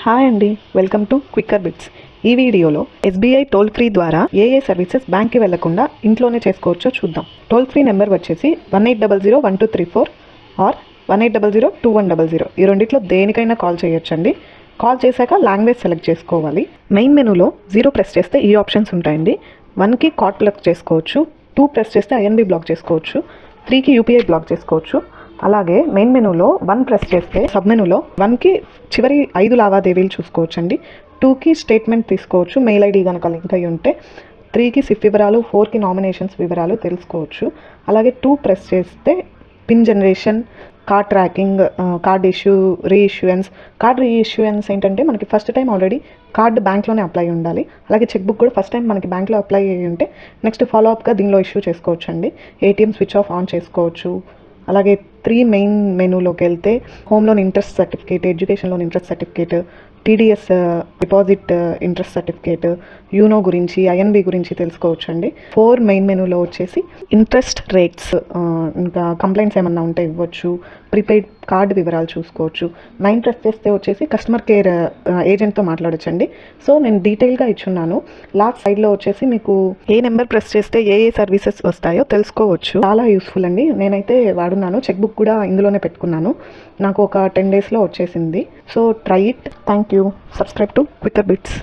Hi అండి, welcome to quicker bits. ఈ వీడియోలో ఎస్బీఐ టోల్ ఫ్రీ ద్వారా ఏ సర్వీసెస్ బ్యాంక్కి వెళ్లకుండా ఇంట్లోనే చేసుకోవచ్చో చూద్దాం. టోల్ ఫ్రీ నెంబర్ వచ్చేసి 18001234 ఆర్ 18002100. ఈ రెండిట్లో దేనికైనా కాల్ చేయొచ్చండి. కాల్ చేశాక లాంగ్వేజ్ సెలెక్ట్ చేసుకోవాలి. మెయిన్ మెనూలో 0 ప్రెస్ చేస్తే ఈ ఆప్షన్స్ ఉంటాయండి. 1కి కార్డ్ బ్లాక్ చేసుకోవచ్చు, 2 ప్రెస్ చేస్తే ఐఎన్బి బ్లాక్ చేసుకోవచ్చు, 3కి యూపీఐ బ్లాక్ చేసుకోవచ్చు. అలాగే మెయిన్ మెనూలో 1 ప్రెస్ చేస్తే సబ్ మెనూలో 1కి చివరి 5 లావాదేవీలు చూసుకోవచ్చండి, 2కి స్టేట్మెంట్ తీసుకోవచ్చు మెయిల్ ఐడి కనుక లింక్ అయ్యి ఉంటే, 3కి సిఫ్ వివరాలు, 4కి నామినేషన్స్ వివరాలు తెలుసుకోవచ్చు. అలాగే 2 ప్రెస్ చేస్తే pin generation, card tracking, card issue, reissuance. Card reissuance ఏంటంటే మనకి ఫస్ట్ టైం ఆల్రెడీ కార్డ్ బ్యాంక్లోనే అప్లై ఉండాలి. అలాగే చెక్ బుక్ కూడా ఫస్ట్ టైం మనకి బ్యాంక్లో అప్లై అయ్యి ఉంటే నెక్స్ట్ ఫాలోఅప్గా దీనిలో ఇష్యూ చేసుకోవచ్చు అండి. ఏటీఎం స్విచ్ ఆఫ్ ఆన్ చేసుకోవచ్చు. అలాగే 3 మెయిన్ మెనూలోకి వెళ్తే home loan interest certificate, education loan interest certificate, TDS deposit interest certificate, you know గురించి, ఐఎన్బి గురించి తెలుసుకోవచ్చు అండి. 4 మెయిన్ మెనూలో వచ్చేసి ఇంట్రెస్ట్ రేట్స్, ఇంకా కంప్లైంట్స్ ఏమన్నా ఉంటే ఇవ్వచ్చు, ప్రీపెయిడ్ కార్డు వివరాలు చూసుకోవచ్చు. 9 ప్రెస్ చేస్తే వచ్చేసి కస్టమర్ కేర్ ఏజెంట్తో మాట్లాడచ్చండి. సో నేను డీటెయిల్గా ఇచ్చున్నాను. లాస్ట్ సైడ్లో వచ్చేసి మీకు ఏ నెంబర్ ప్రెస్ చేస్తే ఏ సర్వీసెస్ వస్తాయో తెలుసుకోవచ్చు. చాలా యూస్ఫుల్ అండి. నేనైతే వాడున్నాను, చెక్ బుక్ కూడా ఇందులోనే పెట్టుకున్నాను. నాకు ఒక 10 డేస్లో వచ్చేసింది. So try it. Thank you. Subscribe to quicker bits.